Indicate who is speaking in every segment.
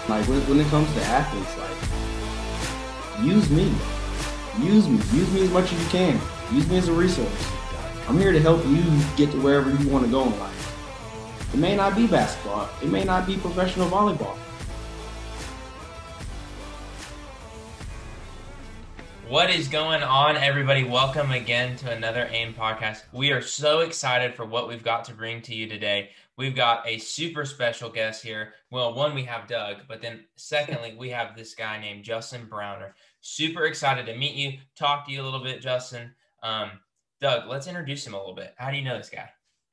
Speaker 1: Like when it comes to athletes, like use me as much as you can. Use me as a resource. I'm here to help you get to wherever you want to go in life. It may not be basketball. It may not be professional volleyball.
Speaker 2: What is going on, everybody? Welcome again to another AIM podcast. We are so excited for what we've got to bring to you today. We've got a super special guest here. Well, one, we have Doug, but then secondly, we have this guy named Justin Browner. Super excited to meet you, talk to you a little bit, Justin. Doug, let's introduce him a little bit. How do you know this guy?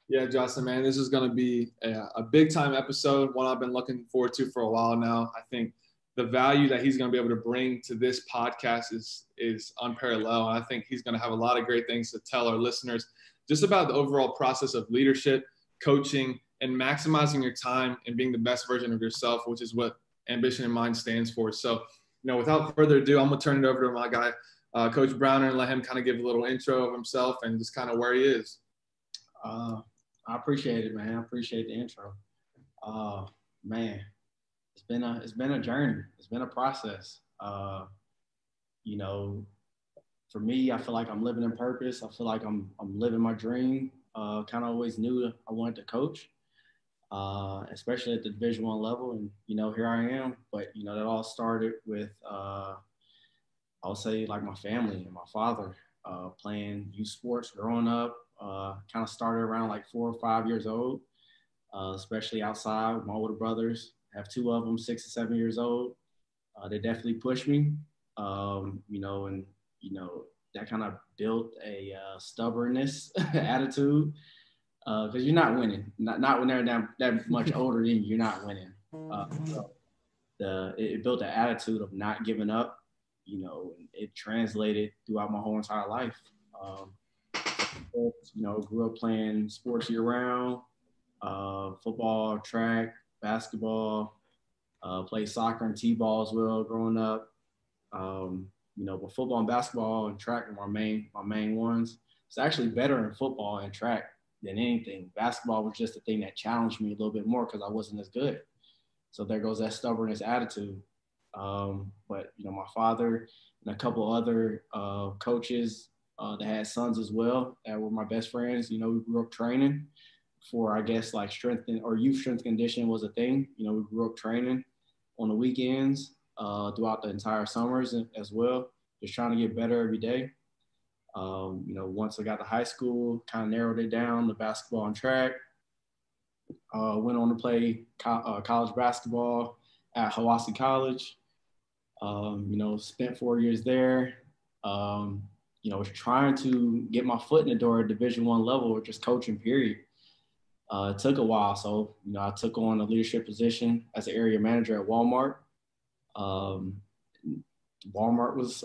Speaker 3: Yeah, Justin, man, this is going to be a big time episode, one I've been looking forward to for a while now. I think the value that he's going to be able to bring to this podcast is unparalleled. I think he's going to have a lot of great things to tell our listeners just about the overall process of leadership, coaching, and maximizing your time and being the best version of yourself, which is what Ambition in Mind stands for. So, without further ado, I'm going to turn it over to my guy, Coach Browner, and let him kind of give a little intro of himself and just kind of where he is.
Speaker 1: I appreciate it, man. I appreciate the intro. Man, it's been a journey. It's been a process. For me, I feel like I'm living in purpose. I feel like I'm living my dream. Kind of always knew I wanted to coach, especially at the Division I level. And here I am. But that all started with I'll say like my family and my father playing youth sports growing up. Kind of started around like 4 or 5 years old, especially outside with my older brothers. I have two of them, 6 and 7 years old. They definitely pushed me, that kind of built a stubbornness attitude because you're not winning. Not when they're that much older than you, you're not winning. It built an attitude of not giving up, and it translated throughout my whole entire life. Grew up playing sports year round, football, track, basketball, played soccer and t-ball as well growing up. But football and basketball and track are my main ones. It's actually better in football and track than anything. Basketball was just the thing that challenged me a little bit more because I wasn't as good. So there goes that stubbornness attitude. But my father and a couple other coaches that had sons as well that were my best friends. We grew up training for, I guess, like youth strength conditioning was a thing. We grew up training on the weekends throughout the entire summers as well, just trying to get better every day. Once I got to high school, kind of narrowed it down to basketball and track. Went on to play college basketball at Hiwassee College. Spent 4 years there. Was trying to get my foot in the door at Division I level or just coaching, period. It took a while. So, I took on a leadership position as an area manager at Walmart. Walmart was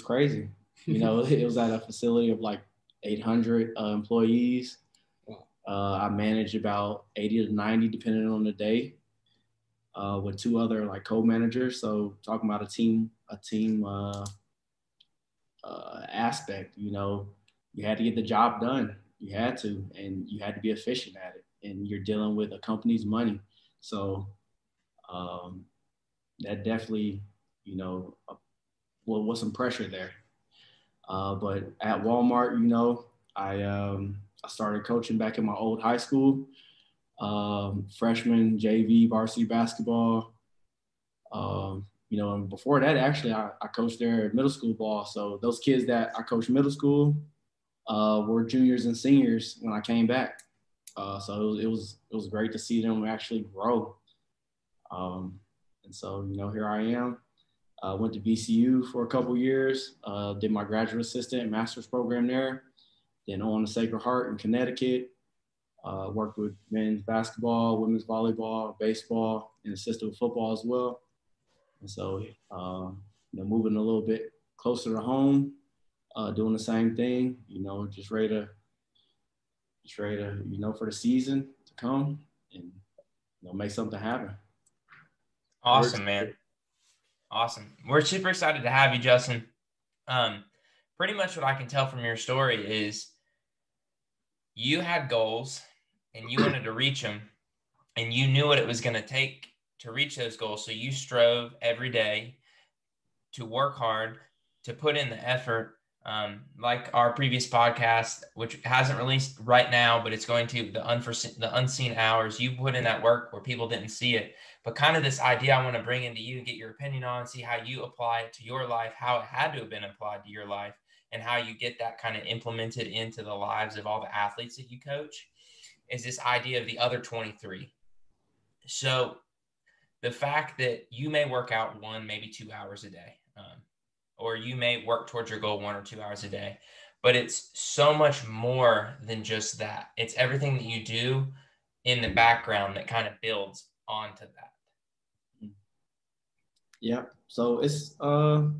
Speaker 1: crazy. It was at a facility of like 800 employees. I managed about 80 to 90, depending on the day, with two other like co-managers. So talking about a team aspect, you had to get the job done. You had to, and you had to be efficient at it. And you're dealing with a company's money. So that definitely, was some pressure there. But at Walmart, I started coaching back in my old high school, freshman, JV, varsity basketball. And before that, actually, I coached there at middle school ball. So those kids that I coached middle school were juniors and seniors when I came back. So it was great to see them actually grow. And so, here I am. Went to VCU for a couple years, did my graduate assistant master's program there, then on to Sacred Heart in Connecticut, worked with men's basketball, women's volleyball, baseball, and assisted with football as well. And so, moving a little bit closer to home, doing the same thing, just ready to, for the season to come and, make something happen.
Speaker 2: Awesome, man. Awesome. We're super excited to have you, Justin. Pretty much what I can tell from your story is you had goals and you wanted to reach them and you knew what it was going to take to reach those goals. So you strove every day to work hard, to put in the effort. Like our previous podcast, which hasn't released right now, but it's going to, the unseen hours, you put in that work where people didn't see it. But kind of this idea I want to bring into you and get your opinion on, see how you apply it to your life, how it had to have been applied to your life, and how you get that kind of implemented into the lives of all the athletes that you coach, is this idea of the other 23. So the fact that you may work out 1, maybe 2 hours a day, or you may work towards your goal 1 or 2 hours a day, but it's so much more than just that. It's everything that you do in the background that kind of builds onto that.
Speaker 1: Yeah. So it's, the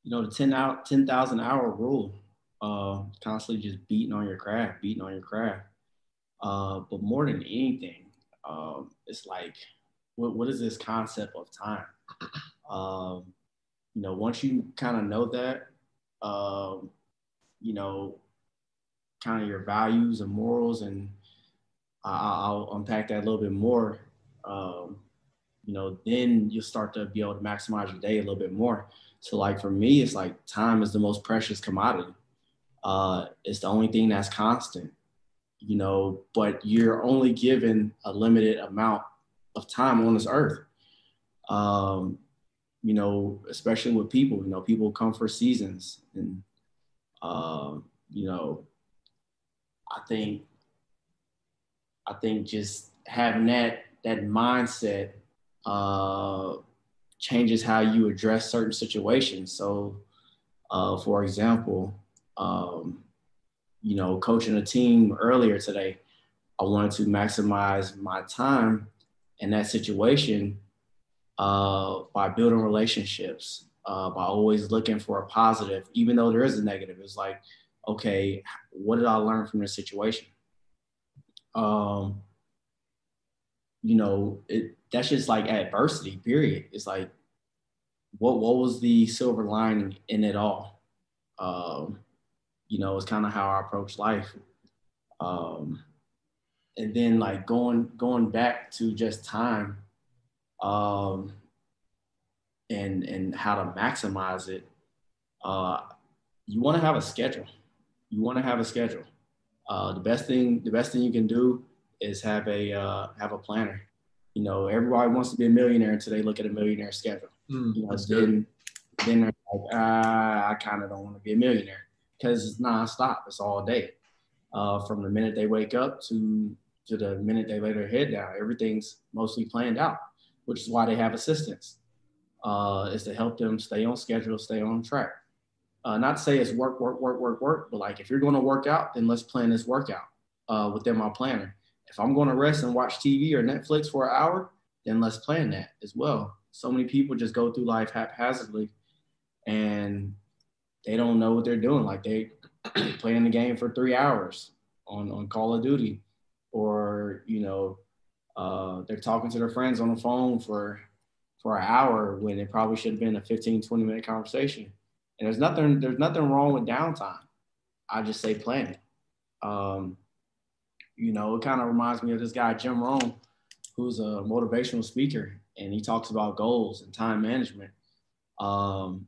Speaker 1: 10,000 hour rule, constantly just beating on your craft. But more than anything, it's like, what is this concept of time? Once you kind of know that, kind of your values and morals, and I'll unpack that a little bit more, then you'll start to be able to maximize your day a little bit more. So like for me, it's like time is the most precious commodity. It's the only thing that's constant, but you're only given a limited amount of time on this earth. Especially with people, people come for seasons. And, I think just having that mindset changes how you address certain situations. So, for example, coaching a team earlier today, I wanted to maximize my time in that situation by building relationships, by always looking for a positive, even though there is a negative. It's like, okay, what did I learn from this situation? That's just like adversity, period. It's like, what was the silver lining in it all? It's kind of how I approach life. And then like going back to just time, and how to maximize it. You want to have a schedule. The best thing you can do is have a planner. Everybody wants to be a millionaire until they look at a millionaire schedule. Then they're like, I kind of don't want to be a millionaire, because it's nonstop. It's all day. From the minute they wake up to the minute they lay their head down, everything's mostly planned out, which is why they have assistants, is to help them stay on schedule, stay on track. Not to say it's work, but like, if you're going to work out, then let's plan this workout within my planner. If I'm going to rest and watch TV or Netflix for an hour, then let's plan that as well. So many people just go through life haphazardly, and they don't know what they're doing. Like, they playing the game for 3 hours on Call of Duty, or they're talking to their friends on the phone for an hour when it probably should have been a 15-20 minute conversation. And there's nothing wrong with downtime. I just say plan it. It kind of reminds me of this guy, Jim Rohn, who's a motivational speaker, and he talks about goals and time management. So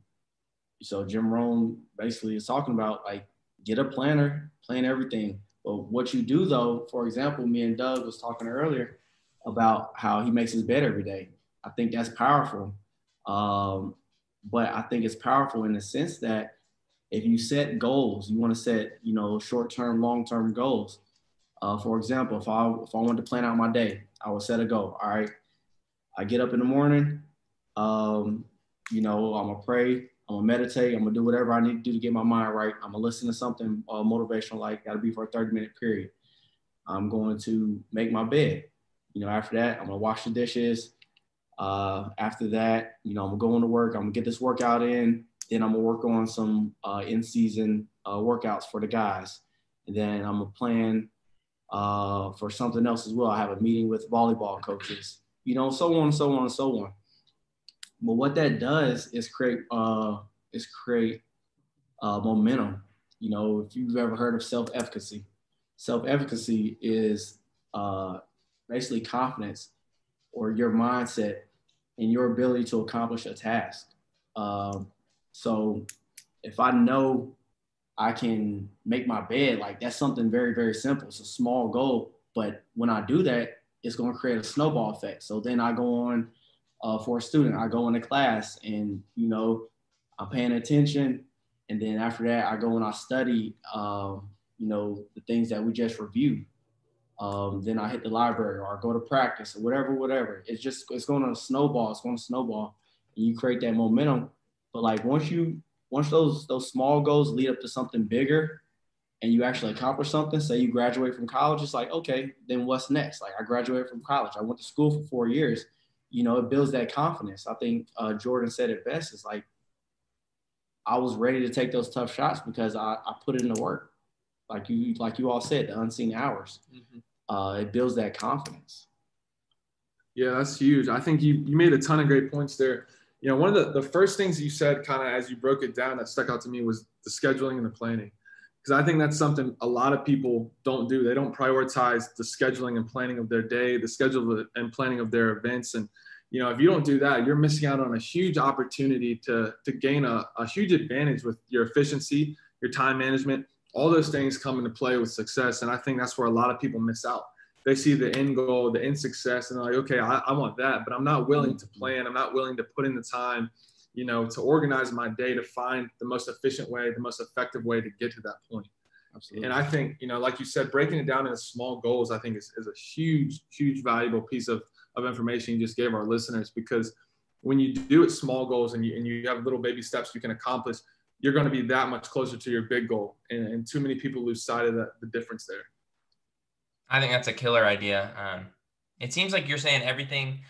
Speaker 1: Jim Rohn basically is talking about, like, get a planner, plan everything. But what you do, though, for example, me and Doug was talking earlier about how he makes his bed every day. I think that's powerful. But I think it's powerful in the sense that if you set goals, you want to set, short-term, long-term goals. For example, if I wanted to plan out my day, I would set a goal. All right, I get up in the morning, I'm gonna pray, I'm gonna meditate, I'm gonna do whatever I need to do to get my mind right. I'm gonna listen to something motivational, like, gotta be for a 30-minute period. I'm going to make my bed. After that, I'm gonna wash the dishes. After that, I'm gonna go into work. I'm gonna get this workout in. Then I'm gonna work on some in-season workouts for the guys. And then I'm gonna plan for something else as well. I have a meeting with volleyball coaches, so on and so on and so on. But what that does is create momentum. If you've ever heard of self-efficacy is basically confidence or your mindset and your ability to accomplish a task. So if I know I can make my bed, like that's something very, very simple. It's a small goal, but when I do that, it's going to create a snowball effect. So then I go on for a student, I go into class and, I'm paying attention. And then after that, I go and I study, the things that we just reviewed. Then I hit the library or I go to practice or whatever. It's going to snowball. It's going to snowball, and you create that momentum. But like once those small goals lead up to something bigger, and you actually accomplish something, say you graduate from college, it's like, okay, then what's next? Like I graduated from college. I went to school for 4 years. It builds that confidence. I think Jordan said it best. It's like I was ready to take those tough shots because I put it in the work. Like you all said, the unseen hours. Mm-hmm. It builds that confidence.
Speaker 3: Yeah, that's huge. I think you made a ton of great points there. One of the first things you said kind of as you broke it down that stuck out to me was the scheduling and the planning. Because I think that's something a lot of people don't do. They don't prioritize the scheduling and planning of their day, the schedule and planning of their events. And, if you don't do that, you're missing out on a huge opportunity to gain a huge advantage with your efficiency, your time management. All those things come into play with success. And I think that's where a lot of people miss out. They see the end goal, the end success, and they're like, okay, I want that, but I'm not willing to plan. I'm not willing to put in the time, to organize my day to find the most efficient way, the most effective way to get to that point. Absolutely. And I think, like you said, breaking it down into small goals, I think is a huge, huge valuable piece of information you just gave our listeners, because when you do it small goals and you have little baby steps you can accomplish, you're going to be that much closer to your big goal. And too many people lose sight of the difference there.
Speaker 2: I think that's a killer idea. It seems like you're saying everything,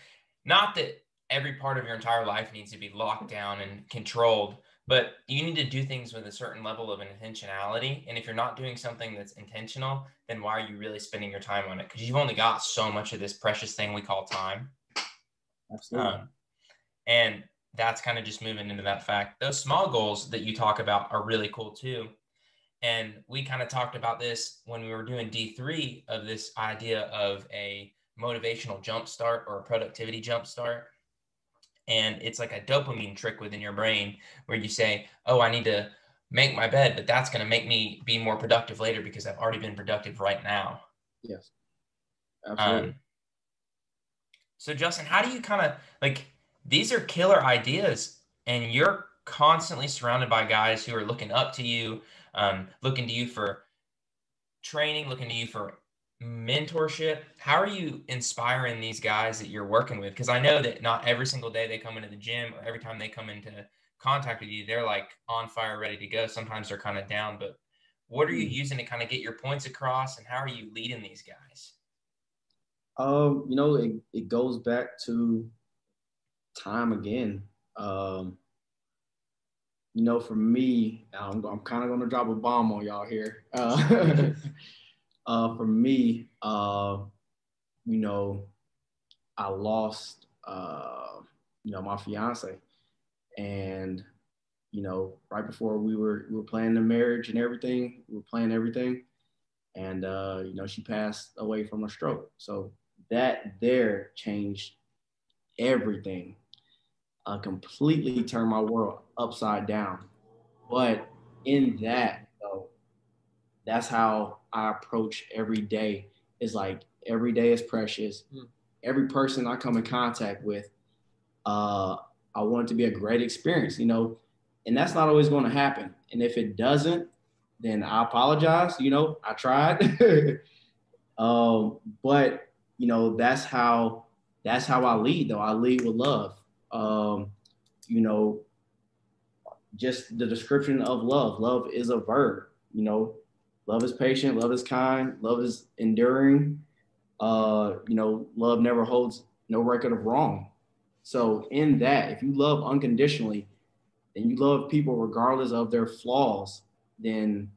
Speaker 2: not that every part of your entire life needs to be locked down and controlled, but you need to do things with a certain level of intentionality. And if you're not doing something that's intentional, then why are you really spending your time on it? Because you've only got so much of this precious thing we call time.
Speaker 1: Absolutely.
Speaker 2: And that's kind of just moving into that fact. Those small goals that you talk about are really cool too. And we kind of talked about this when we were doing D3 of this idea of a motivational jumpstart or a productivity jumpstart. And it's like a dopamine trick within your brain where you say, oh, I need to make my bed, but that's going to make me be more productive later because I've already been productive right now.
Speaker 1: Yes, absolutely.
Speaker 2: So Justin, how do you kind of like, these are killer ideas and you're constantly surrounded by guys who are looking up to you, looking to you for training, looking to you for mentorship. How are you inspiring these guys that you're working with? Because I know that not every single day they come into the gym or every time they come into contact with you, they're like on fire, ready to go. Sometimes they're kind of down, but what are you using to kind of get your points across, and how are you leading these guys?
Speaker 1: It goes back to time again. For me, I'm kind of going to drop a bomb on y'all here. For me, I lost, my fiance, and, right before we were planning the marriage and everything, we were planning everything. And, she passed away from a stroke. So that there changed everything, completely turned my world upside down. But in that, though, that's how I approach every day. It's like every day is precious. Every person I come in contact with, I want it to be a great experience, and that's not always going to happen. And if it doesn't, then I apologize. I tried. But that's how I lead, though. I lead with love. Just the description of love. Love is a verb. Love is patient. Love is kind. Love is enduring. Love never holds no record of wrong. So in that, if you love unconditionally, and you love people regardless of their flaws, then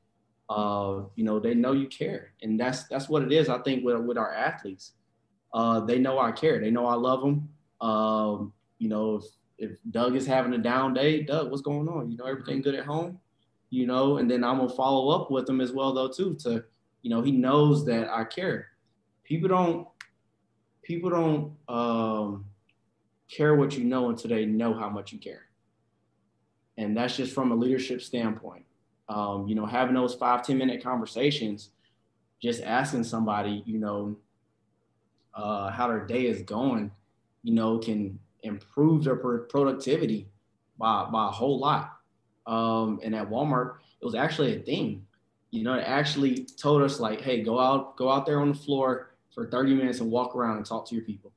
Speaker 1: they know you care. And that's what it is, I think, with our athletes. They know I care. They know I love them. If Doug is having a down day, Doug, what's going on? Everything good at home? And then I'm gonna follow up with him as well, though, too, to, he knows that I care. People people don't care what you know until they know how much you care. And that's just from a leadership standpoint. Having those 5-10 minute conversations, just asking somebody, how their day is going, can improve their productivity by a whole lot. And at Walmart, it was actually a thing. It actually told us like, hey, go out there on the floor for 30 minutes and walk around and talk to your people.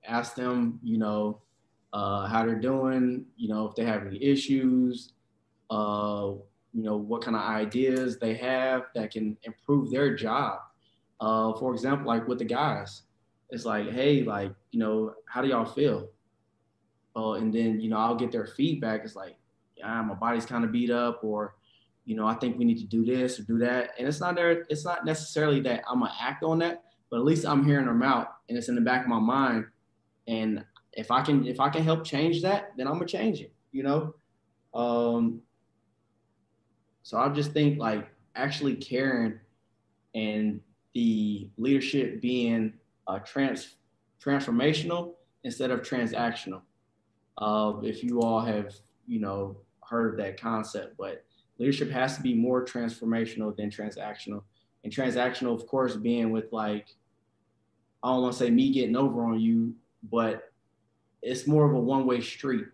Speaker 1: Ask them, how they're doing, if they have any issues, what kind of ideas they have that can improve their job. For example, like with the guys, it's like, hey, like, how do y'all feel? And then, I'll get their feedback. It's like, yeah, my body's kind of beat up, or, I think we need to do this or do that. And it's not necessarily that I'm gonna act on that, but at least I'm hearing them out and it's in the back of my mind. And if I can help change that, then I'm gonna change it, So I just think like actually caring and the leadership being transformational instead of transactional. If you all have, heard of that concept, but leadership has to be more transformational than transactional. And transactional, of course, being with like, I don't want to say me getting over on you, but it's more of a one-way street,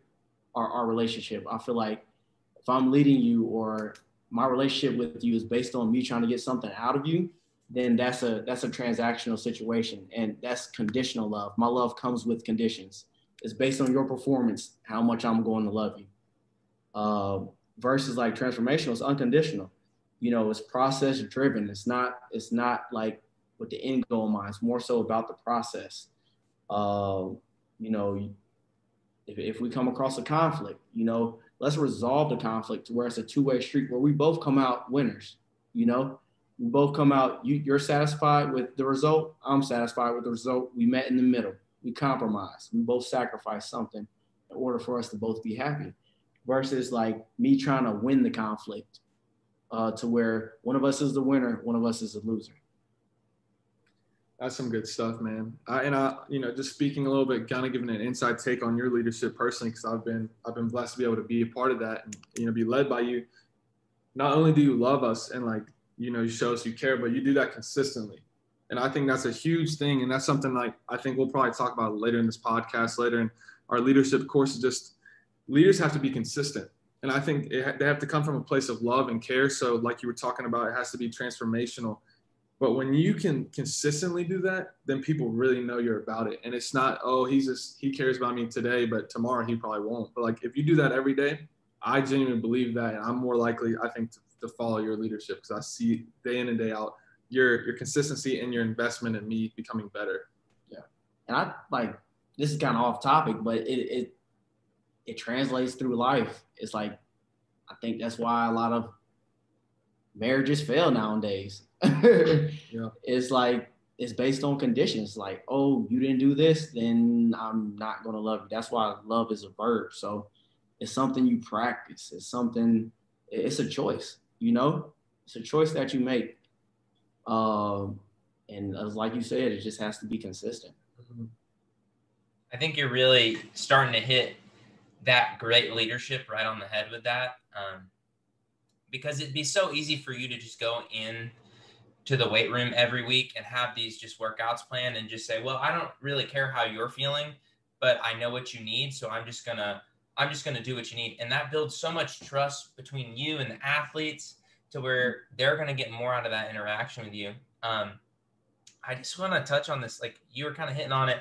Speaker 1: our relationship. I feel like if I'm leading you or my relationship with you is based on me trying to get something out of you, then that's a transactional situation. And that's conditional love. My love comes with conditions. It's based on your performance, how much I'm going to love you. Versus like transformational, it's unconditional. It's process driven. It's not like with the end goal in mind. It's more so about the process. If we come across a conflict, let's resolve the conflict to where it's a two-way street where we both come out winners. We both come out, you're satisfied with the result, I'm satisfied with the result. We met in the middle. We compromised. We both sacrificed something in order for us to both be happy. Versus like me trying to win the conflict to where one of us is the winner, one of us is the loser.
Speaker 3: That's some good stuff, man. Just speaking a little bit, kind of giving an inside take on your leadership personally, because I've been blessed to be able to be a part of that and be led by you. Not only do you love us and like you show us you care, but you do that consistently, and I think that's a huge thing, and that's something like I think we'll probably talk about later in this podcast, later in our leadership course. Is just leaders have to be consistent, and I think they have to come from a place of love and care. So, like you were talking about, it has to be transformational. But when you can consistently do that, then people really know you're about it. And it's not, oh, he cares about me today, but tomorrow he probably won't. But like if you do that every day, I genuinely believe that, and I'm more likely, I think, to follow your leadership because I see day in and day out your consistency and your investment in me becoming better.
Speaker 1: Yeah, and I like this is kind of off topic, but it translates through life. It's like I think that's why a lot of marriages fail nowadays. Yeah. It's like it's based on conditions. Like, oh, you didn't do this, then I'm not gonna love you. That's why love is a verb. So it's something you practice. It's a choice. It's a choice that you make. And as like you said, it just has to be consistent.
Speaker 2: I think you're really starting to hit that great leadership right on the head with that. Because it'd be so easy for you to just go in to the weight room every week and have these just workouts planned and just say, well, I don't really care how you're feeling, but I know what you need. So I'm just going to do what you need. And that builds so much trust between you and the athletes to where they're going to get more out of that interaction with you. I just want to touch on this. Like you were kind of hitting on it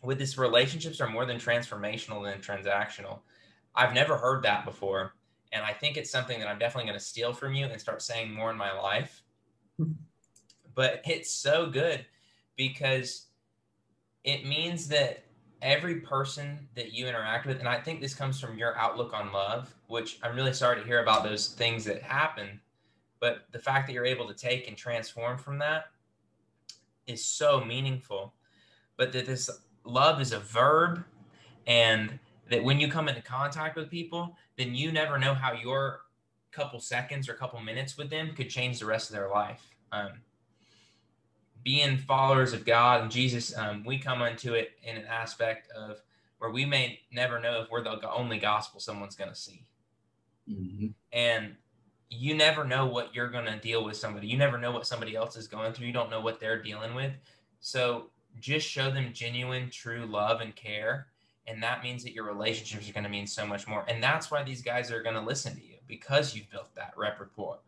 Speaker 2: with this, relationships are more than transformational than transactional. I've never heard that before. And I think it's something that I'm definitely going to steal from you and start saying more in my life. But it's so good because it means that every person that you interact with, and I think this comes from your outlook on love, which I'm really sorry to hear about those things that happen. But the fact that you're able to take and transform from that is so meaningful. But that this love is a verb, and that when you come into contact with people, then you never know how your couple seconds or couple minutes with them could change the rest of their life. being followers of God and Jesus, we come into it in an aspect of where we may never know if we're the only gospel someone's going to see.
Speaker 1: Mm-hmm.
Speaker 2: And you never know what you're going to deal with somebody. You never know what somebody else is going through. You don't know what they're dealing with. So just show them genuine, true love and care. And that means that your relationships are going to mean so much more. And that's why these guys are going to listen to you, because you've built that rapport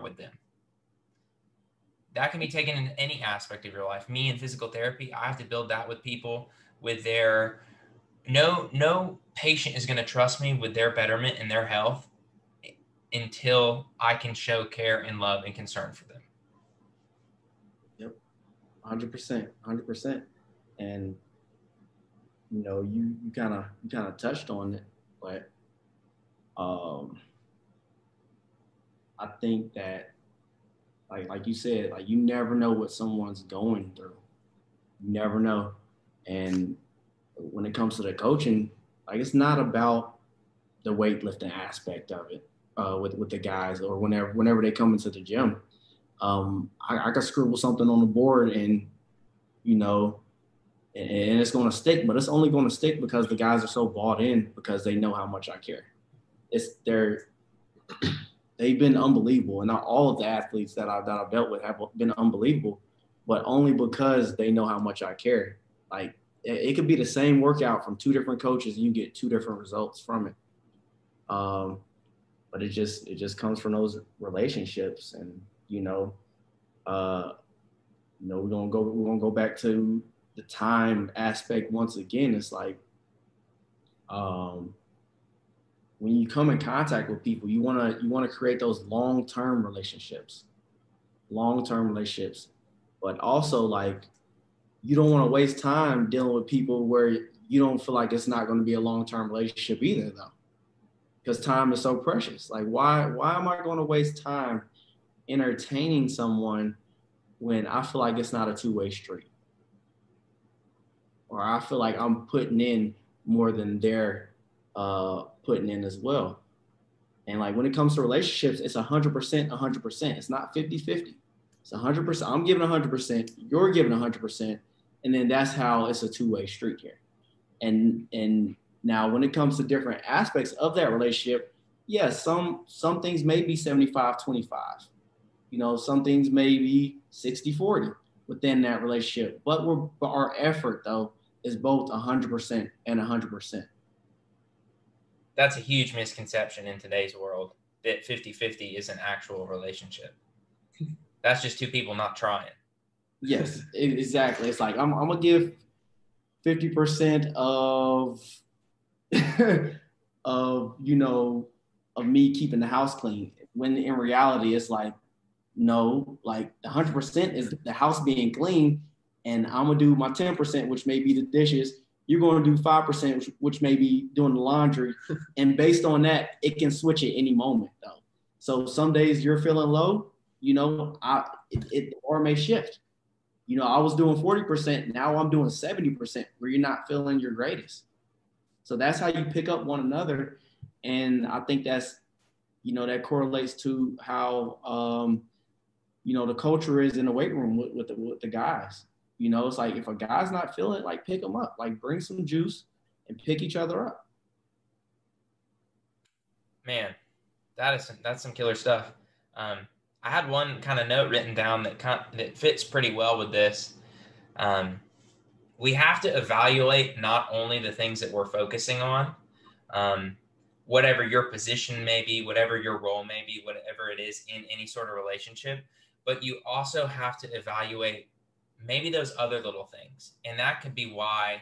Speaker 2: with them. That can be taken in any aspect of your life. Me in physical therapy, I have to build that with people with their no patient is going to trust me with their betterment and their health until I can show care and love and concern for them.
Speaker 1: Yep. 100%. And you kind of touched on it, but I think that like you said, like you never know what someone's going through. You never know. And when it comes to the coaching, like it's not about the weightlifting aspect of it with the guys, or whenever they come into the gym. I could scribble something on the board and it's going to stick, but it's only going to stick because the guys are so bought in, because they know how much I care. They've been unbelievable, and not all of the athletes that I've dealt with have been unbelievable, but only because they know how much I care. Like it could be the same workout from two different coaches, and you get two different results from it. But it just comes from those relationships, and we're gonna go back to the time aspect once again. It's like when you come in contact with people, you wanna create those long-term relationships, but also like you don't want to waste time dealing with people where you don't feel like it's not going to be a long-term relationship either, though, because time is so precious. Like why am I going to waste time entertaining someone when I feel like it's not a two-way street, or I feel like I'm putting in more than they're putting in as well? And like when it comes to relationships, it's 100%. It's not 50-50. It's 100%. I'm giving 100%. You're giving 100%. And then that's how it's a two-way street here. And now when it comes to different aspects of that relationship, yes, some things may be 75-25. Some things may be 60-40 within that relationship. But our effort, though, is both 100% and 100%.
Speaker 2: That's a huge misconception in today's world, that 50-50 is an actual relationship. That's just two people not trying.
Speaker 1: Yes, exactly. It's like I'm gonna give 50% of of me keeping the house clean, when in reality it's like, no, like the 100% is the house being clean, and I'm gonna do my 10%, which may be the dishes. You're going to do 5%, which may be doing the laundry. And based on that, it can switch at any moment, though. So some days you're feeling low, or may shift. I was doing 40%. Now I'm doing 70%, where you're not feeling your greatest. So that's how you pick up one another. And I think that's, that correlates to how, the culture is in the weight room with the guys. It's like if a guy's not feeling it, like pick them up, like bring some juice and pick each other up.
Speaker 2: Man, that's some killer stuff. I had one kind of note written down that fits pretty well with this. We have to evaluate not only the things that we're focusing on, whatever your position may be, whatever your role may be, whatever it is in any sort of relationship, but you also have to evaluate maybe those other little things. And that could be why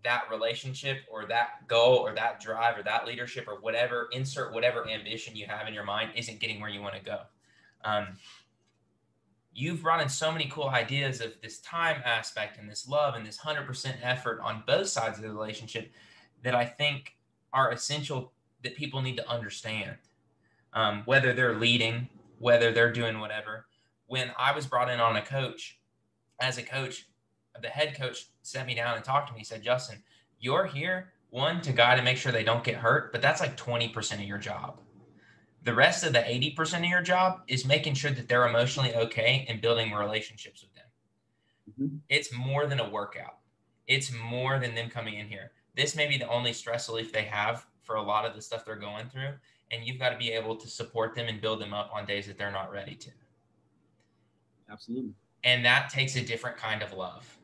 Speaker 2: that relationship or that goal or that drive or that leadership or whatever, insert whatever ambition you have in your mind, isn't getting where you want to go. You've brought in so many cool ideas of this time aspect and this love and this 100% effort on both sides of the relationship that I think are essential, that people need to understand, whether they're leading, whether they're doing whatever. When I was brought in on as a coach, the head coach sat me down and talked to me. He said, Justin, you're here, one, to guide and make sure they don't get hurt, but that's like 20% of your job. The rest of the 80% of your job is making sure that they're emotionally okay and building relationships with them.
Speaker 1: Mm-hmm.
Speaker 2: It's more than a workout. It's more than them coming in here. This may be the only stress relief they have for a lot of the stuff they're going through. And you've got to be able to support them and build them up on days that they're not ready to.
Speaker 1: Absolutely.
Speaker 2: And that takes a different kind of love.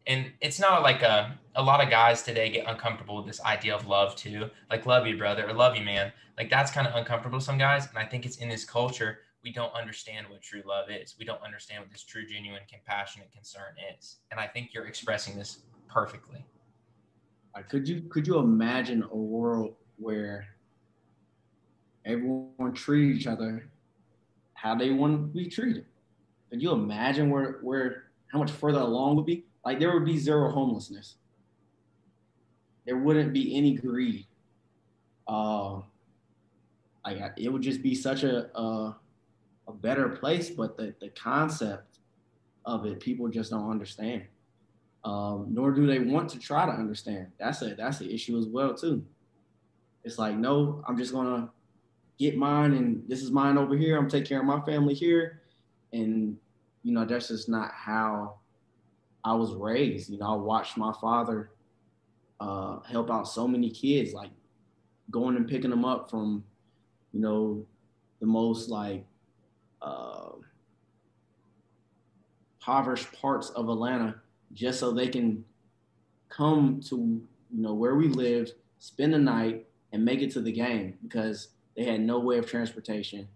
Speaker 2: And it's not like a lot of guys today get uncomfortable with this idea of love too. Like, love you, brother, or love you, man. Like, that's kind of uncomfortable to some guys. And I think it's in this culture, we don't understand what true love is. We don't understand what this true, genuine, compassionate concern is. And I think you're expressing this perfectly.
Speaker 1: Like, could you imagine a world where everyone treat each other how they want to be treated? Could you imagine where how much further along would be? Like, there would be zero homelessness. There wouldn't be any greed. Like, it would just be such a better place. But the concept of it, people just don't understand. Nor do they want to try to understand. That's an issue as well too. It's like, no, I'm just gonna get mine, and this is mine over here. I'm taking care of my family here, and that's just not how I was raised. I watched my father help out so many kids, like going and picking them up from, the most like impoverished parts of Atlanta, just so they can come to where we lived, spend the night, and make it to the game, because they had no way of transportation,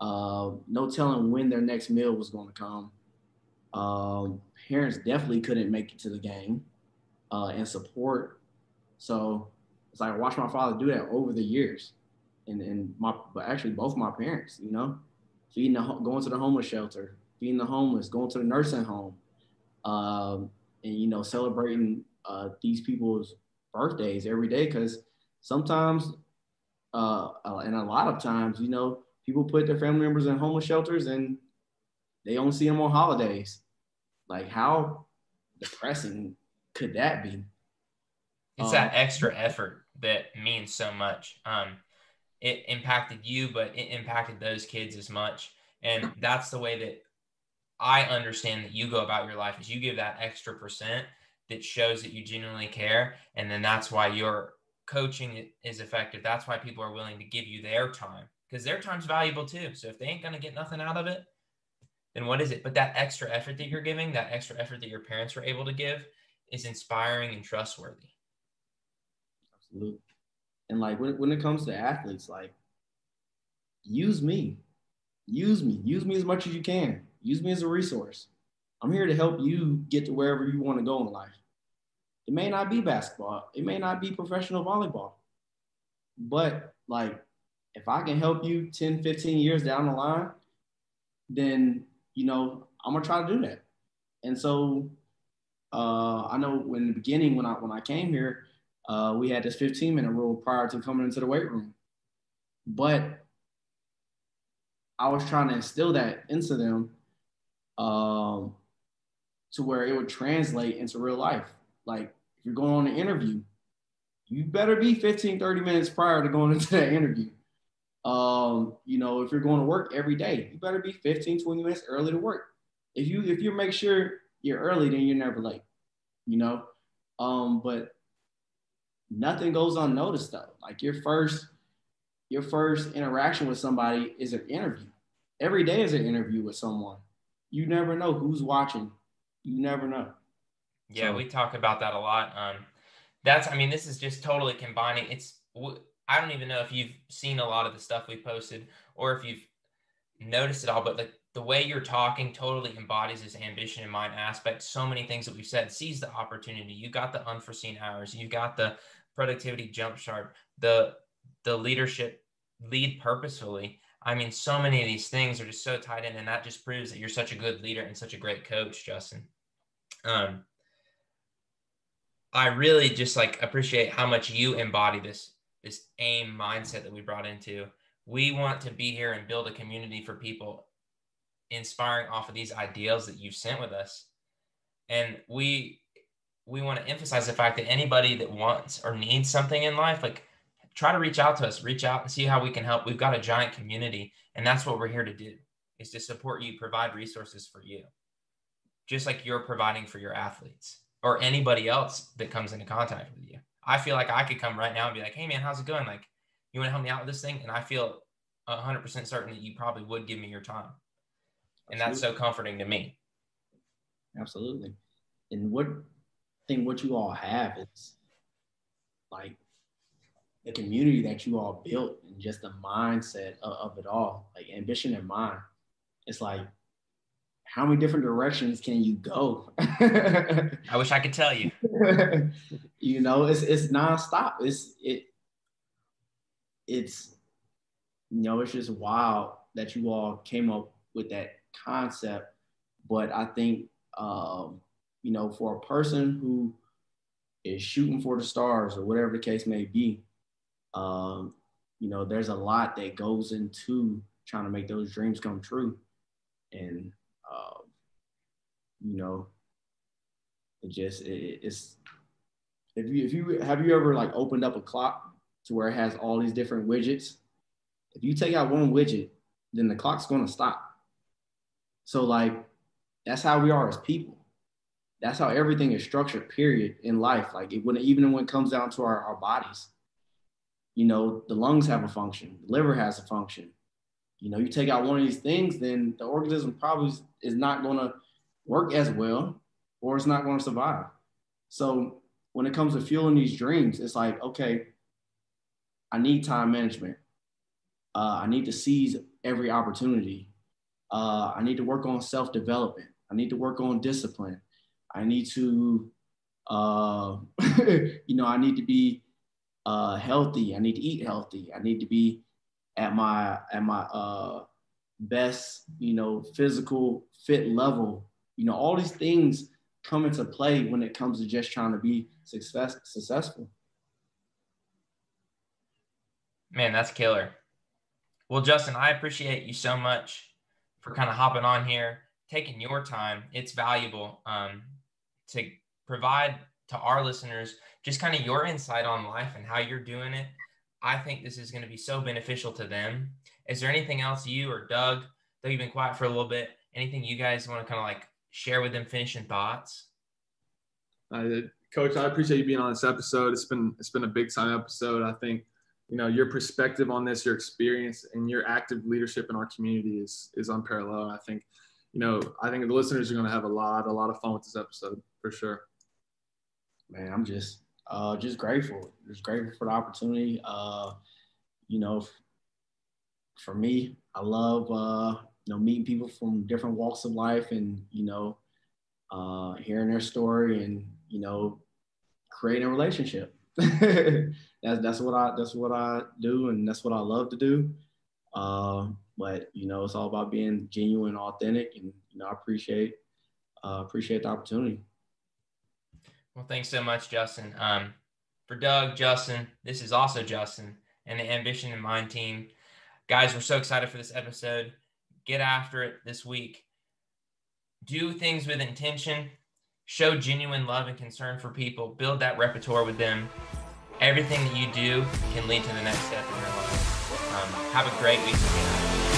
Speaker 1: no telling when their next meal was going to come. Parents definitely couldn't make it to the game and support. So it's like I watched my father do that over the years, but actually both my parents, feeding going to the homeless shelter, feeding the homeless, going to the nursing home, and celebrating these people's birthdays every day, because sometimes and a lot of times, people put their family members in homeless shelters and they only see them on holidays. Like, how depressing could that be?
Speaker 2: It's that extra effort that means so much. It impacted you, but it impacted those kids as much. And that's the way that I understand that you go about your life, is you give that extra percent that shows that you genuinely care. And then that's why your coaching is effective. That's why people are willing to give you their time, because their time's valuable too. So if they ain't going to get nothing out of it, then what is it? But that extra effort that you're giving, that extra effort that your parents were able to give, is inspiring and trustworthy.
Speaker 1: Absolutely. And like, when it comes to athletes, like, use me as much as you can. Use me as a resource. I'm here to help you get to wherever you want to go in life. It may not be basketball. It may not be professional volleyball. But like, if I can help you 10, 15 years down the line, then, I'm going to try to do that. And so I know in the beginning, when I came here, we had this 15-minute rule prior to coming into the weight room. But I was trying to instill that into them to where it would translate into real life. Like, if you're going on an interview, you better be 15, 30 minutes prior to going into that interview. If you're going to work every day, you better be 15, 20 minutes early to work. If you make sure you're early, then you're never late, but nothing goes unnoticed though. Like, your first interaction with somebody is an interview. Every day is an interview with someone. You never know who's watching. You never know.
Speaker 2: Yeah, we talk about that a lot. This is just totally combining. I don't even know if you've seen a lot of the stuff we posted or if you've noticed it all, but the way you're talking totally embodies this ambition in mind aspect. So many things that we've said: seize the opportunity. You got the unforeseen hours. You've got the productivity jump start, the leadership, lead purposefully. So many of these things are just so tied in, and that just proves that you're such a good leader and such a great coach, Justin. I really just appreciate how much you embody this AIM mindset that we brought into. We want to be here and build a community for people, inspiring off of these ideals that you've sent with us. And we want to emphasize the fact that anybody that wants or needs something in life, try to reach out to us, reach out and see how we can help. We've got a giant community, and that's what we're here to do, is to support you, provide resources for you, just like you're providing for your athletes or anybody else that comes into contact with you. I feel like I could come right now and be like, hey man, how's it going? Like, you want to help me out with this thing? And I feel 100% certain that you probably would give me your time. And that's so comforting to me.
Speaker 1: Absolutely. And what you all have is like the community that you all built and just the mindset of it all, like ambition in mind. It's like, how many different directions can you go?
Speaker 2: I wish I could tell you.
Speaker 1: You know, it's nonstop. It's you know, it's just wild that you all came up with that concept. But I think, you know, for a person who is shooting for the stars or whatever the case may be, you know, there's a lot that goes into trying to make those dreams come true. And, you know, it's, if you have you ever like opened up a clock to where it has all these different widgets? If you take out one widget, then the clock's going to stop. So like, that's how we are as people. That's how everything is structured, period, in life. Like even when it comes down to our bodies, you know, the lungs have a function, the liver has a function. You know, you take out one of these things, then the organism probably is not going to work as well, or it's not going to survive. So when it comes to fueling these dreams, it's like, okay, I need time management. I need to seize every opportunity. I need to work on self-development. I need to work on discipline. I need to, you know, I need to be healthy. I need to eat healthy. I need to be at my best, you know, physical fit level. You know, all these things come into play when it comes to just trying to be successful.
Speaker 2: Man, that's killer. Well, Justin, I appreciate you so much for kind of hopping on here, taking your time. It's valuable to provide to our listeners just kind of your insight on life and how you're doing it. I think this is going to be so beneficial to them. Is there anything else you or Doug, though you've been quiet for a little bit, anything you guys want to kind of like share with them, finishing thoughts?
Speaker 3: Coach, I appreciate you being on this episode. It's been a big time episode. I think, you know, your perspective on this, your experience, and your active leadership in our community is unparalleled. I think the listeners are going to have a lot of fun with this episode for sure.
Speaker 1: Man, I'm just grateful. Just grateful for the opportunity. You know, for me, I love you know, meeting people from different walks of life, and you know, hearing their story, and you know, creating a relationship. That's what I do, and that's what I love to do. But you know, it's all about being genuine, authentic, and you know, I appreciate the opportunity.
Speaker 2: Well, thanks so much, Justin. For Doug, Justin, this is also Justin and the Ambition in Mind team. Guys, we're so excited for this episode. Get after it this week. Do things with intention. Show genuine love and concern for people. Build that repertoire with them. Everything that you do can lead to the next step in your life. Have a great week again.